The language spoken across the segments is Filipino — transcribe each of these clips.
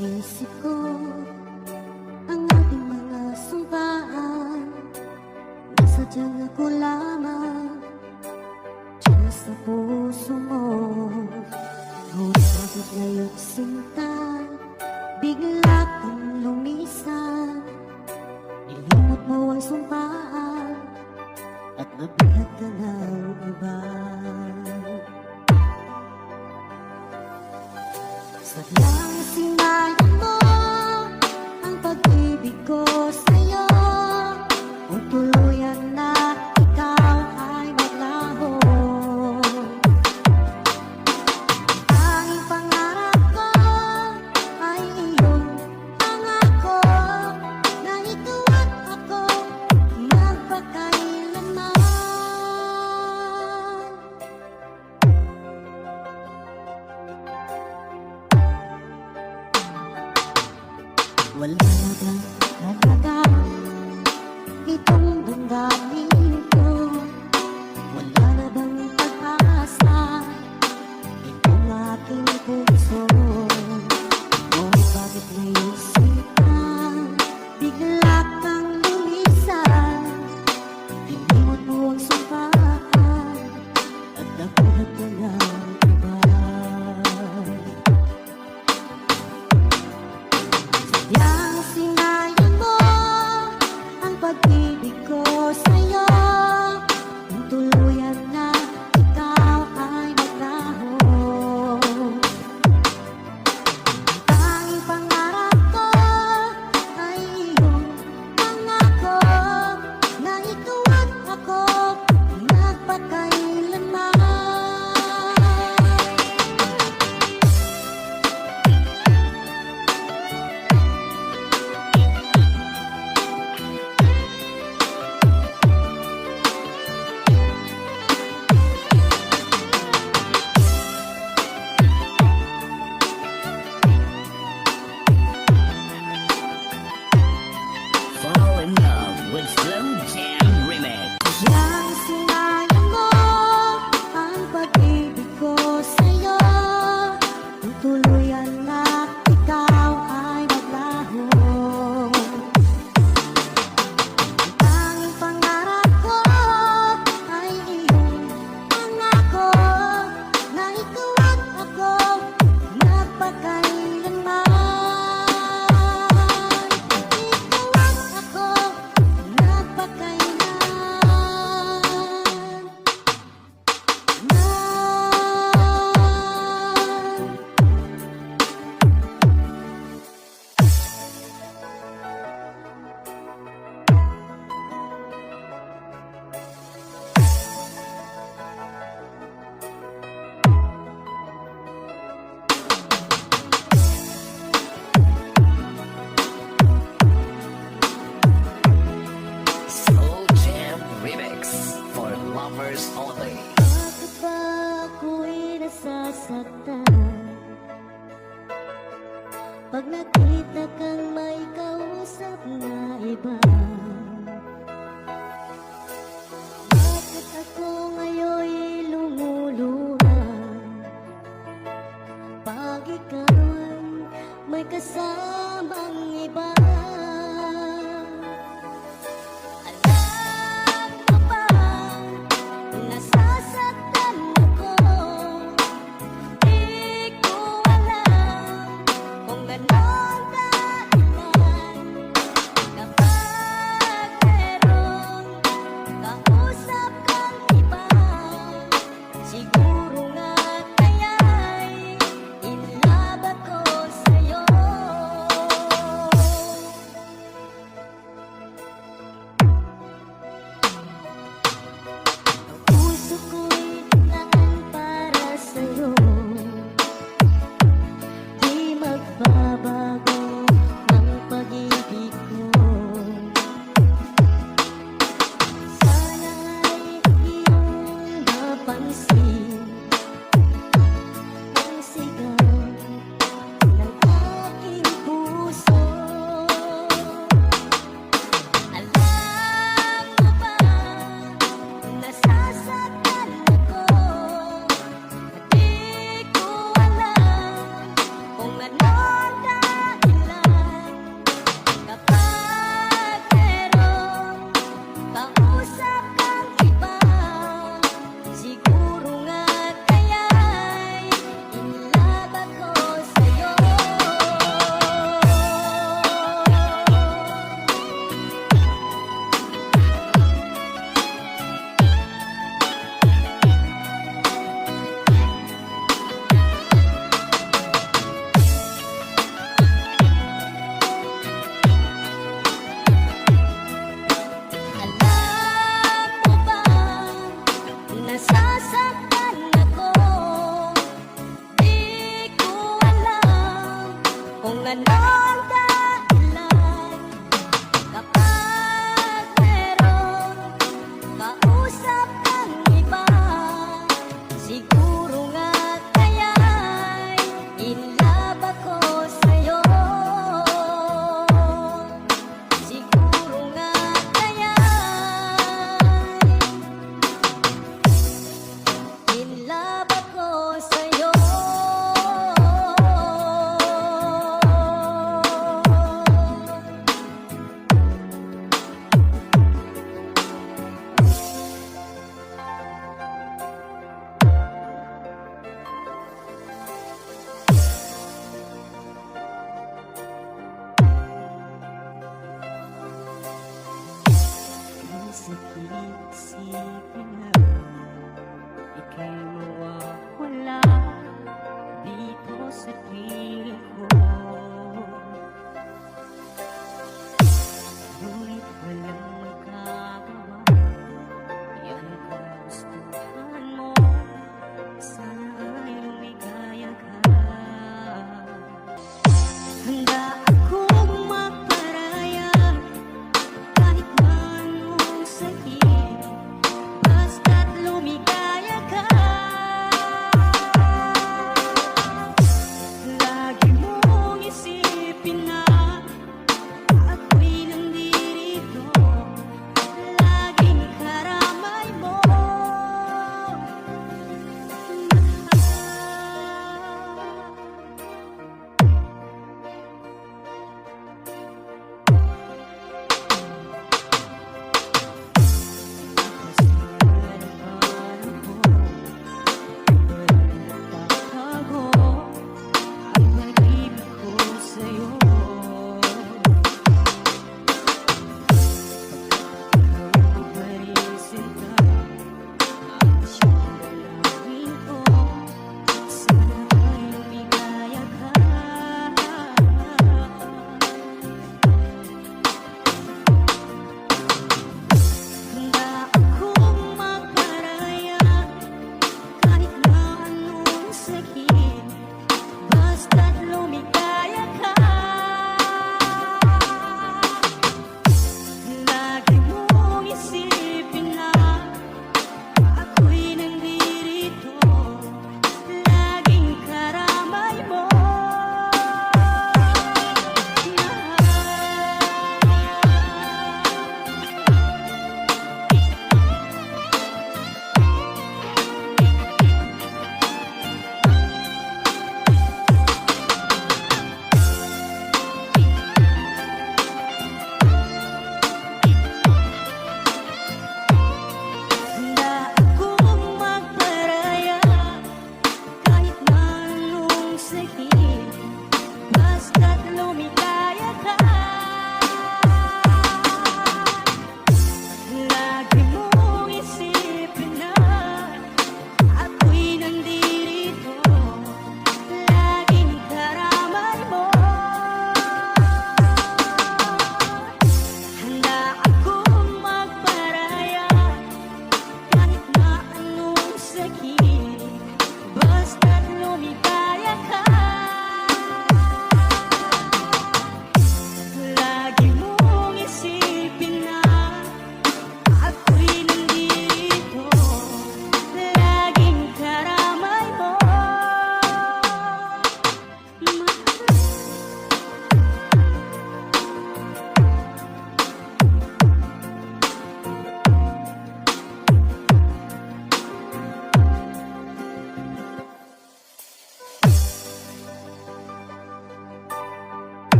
Isip ko ang ating mga sumpaan, nasadyang ako lamang diyan sa puso mo. Ngunit bakit ngayon sinta, bigla kang lumisan, nilimot mo ang sumpaan at nabihat ka ng iba. Sadyang sinayang mo ang pag-ibig ko sa'yo, kung tuluyan na ikaw ay maglaho. Tanging pangarap ko ay iyong pangako, na ikaw at ako magpakailanman. Wala na bang halaga itong damdamin ko? Wala na bang pag-asa itong aking puso? Ngunit bakit ngayon sinta, bigla kang lumisan, nilimot mo ang sumpaan at nabuhat ka ng iba. Yang sinayang mo ang pag-ibig ko sa'yo, kung tuluyan na ikaw ay maglaho. Ang tanging pangarap ko ay iyong pangako, na ikaw at ako magpakailanman. Fall in love with Slow Jam Remix. Yang sinayang mo ang pag-ibig ko sa'yo, kung tuluyan na ikaw ay maglaho. Ang tanging pangarap ko ay iyong pangako, na ikaw at ako magpakailanman. Ikaw at ako magpakailanman. Slow Jam Remix for lovers only. Bakit ba ako'y nasasaktan pag nakita kang may kausap na iba? Bakit ako ngayon'y lumuluha pag ikaw ang may kasamang iba? Alam mo ba, nasasaktan ako, di ko alam kung anong dahilan, kapag merong kausap kang iba. Siguro nga kaya'y in love ako sa'yo. Ang puso ko'y naan para sa'yo, di magbabago ang pag-ibig ko. Sana ay iyong napansin ang sigaw ng aking puso. Alam mo ba, nasasaktan ako, di ko alam kung anong dahilan.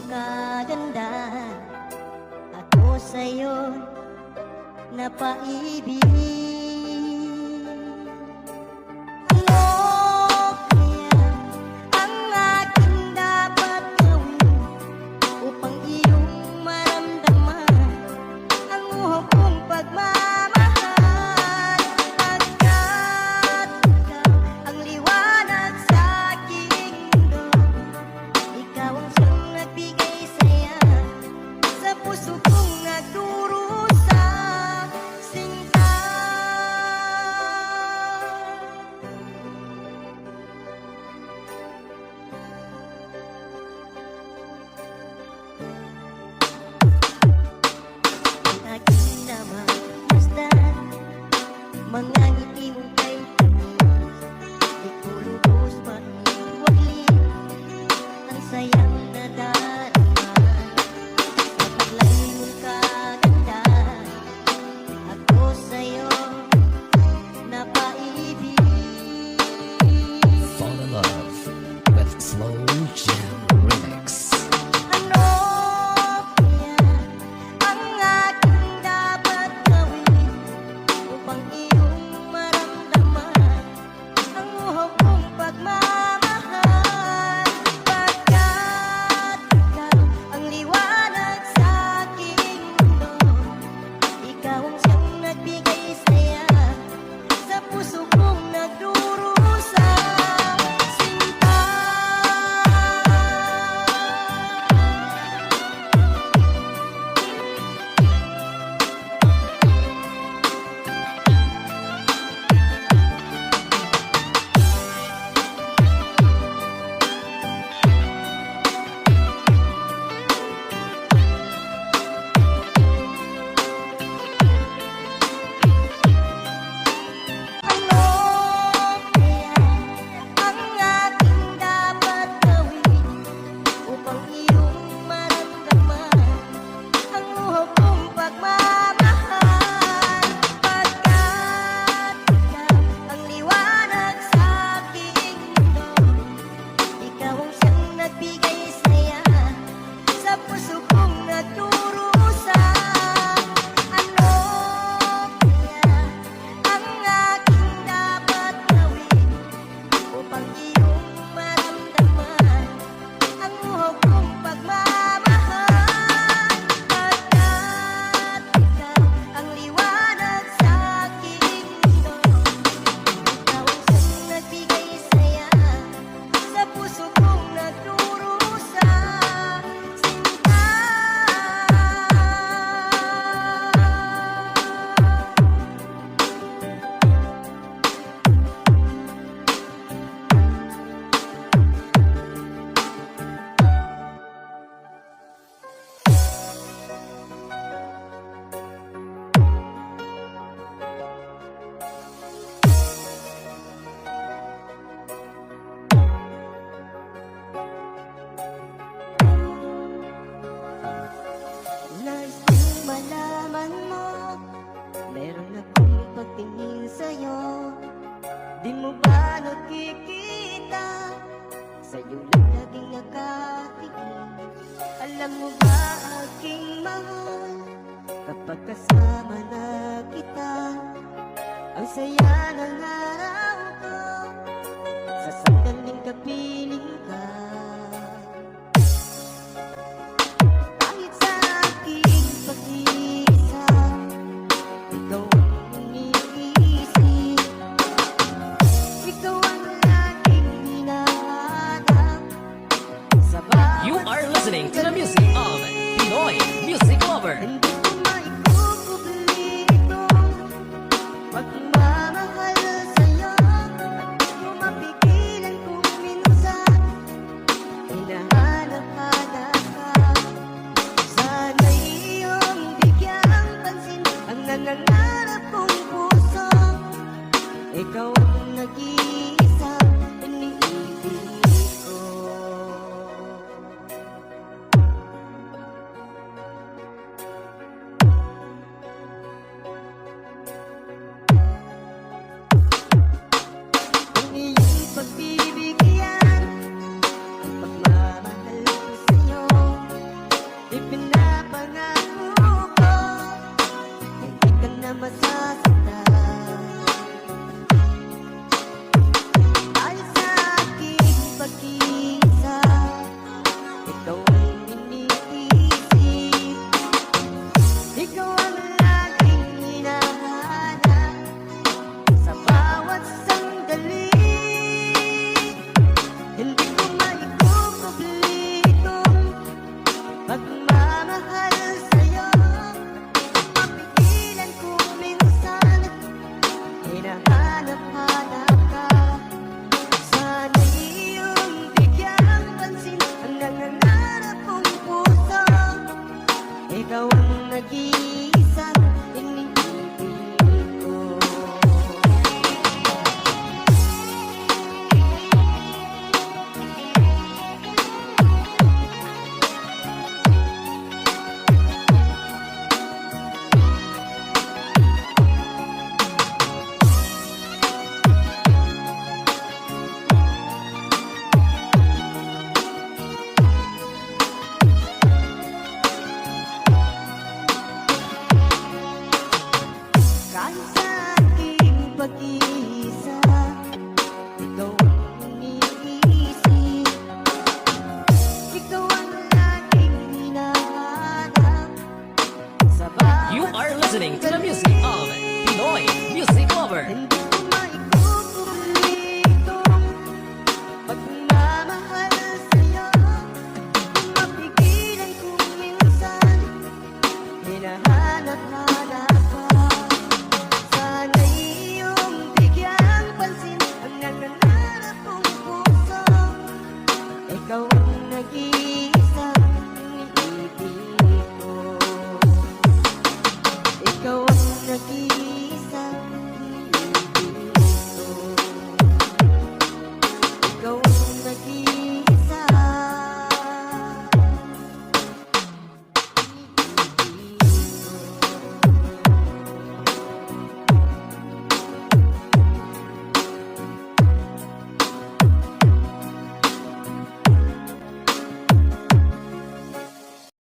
kagandahan, ako sa'yo napaibig. Ano kaya ang aking dapat gawin upang iyong maramdaman ang uhok kong pagmamahal? Pagkat ikaw ang liwanag sa aking mundo, ikaw ang siyang nagbigay saya sa puso kong nagdurusa. Sinta, ang aking namamasdan, mga ngiti mong kay tamis, di ko lubos maiwaglit ang sayang nadarama. Sa paglay mong kagandahan, ako sa'yo napaibig. Fall in love with Slow Jam Remix. Ano kaya ang aking dapat gawin upang iyong maramdaman ang uhok kong pagmamahal? Pagkat ikaw ang liwanag sa aking mundo, ikaw ang siyang nagbigay saya sa puso kong nagdurusa. Sinta, ano kaya ang aking dapat gawin upang iyong maramdaman ang uhok kong pagmamahal? Pagkat ikaw ang liwanag sa aking mundo, ikaw ang siyang nagbigay saya sa puso kong nagdurusa. Ano kaya ang aking dapat gawin upang iyong maramdaman ang uhok kong pagmamahal? Pagkat ikaw ang liwanag sa aking mundo, ikaw ang siyang nagbigay saya sa puso kong nagdurusa. Sinta, nais kong malaman mo, meron akong pagtingin sa'yo. Di mo ba nakikita, sa'yo lang laging nakatingin? Alam mo ba aking mahal, kapag kasama na kita, ang saya ng araw ko, sa sandaling kapiling ka. Kahit sa aking pag-iisa, ikaw ang iniisip, ikaw ang laging hinahanap sa bawat You are listening to the music of Pinoy Music Lover. hindi ko maikukubli ito, pagmamahal sa'yo. Di ko mapigilan kung minsan hinahanap-hanap ka. Sana'y iyong bigyang pansin ang nangangarap kong puso. Ikaw ang nag-iisang iniibig ko. masasaktan. Dahil sa aking pag-iisa, ikaw ang iniisip. Ikaw ang laging hinahanap sa bawat sandali. Hindi ko maikukubli itong pagmamahal sa'yo. Mapigilan ko minsan, hinahanap-hanap ka. Sana'y iyong bigyang pansin ang nangangarap kong puso. Ikaw ang nag-iisang iniibig ko. Kahit sa aking pag-iisa, ikaw ang iniisip. Ikaw ang laging hinahanap sa bawat You are listening to the music of Pinoy Music Lover. Hindi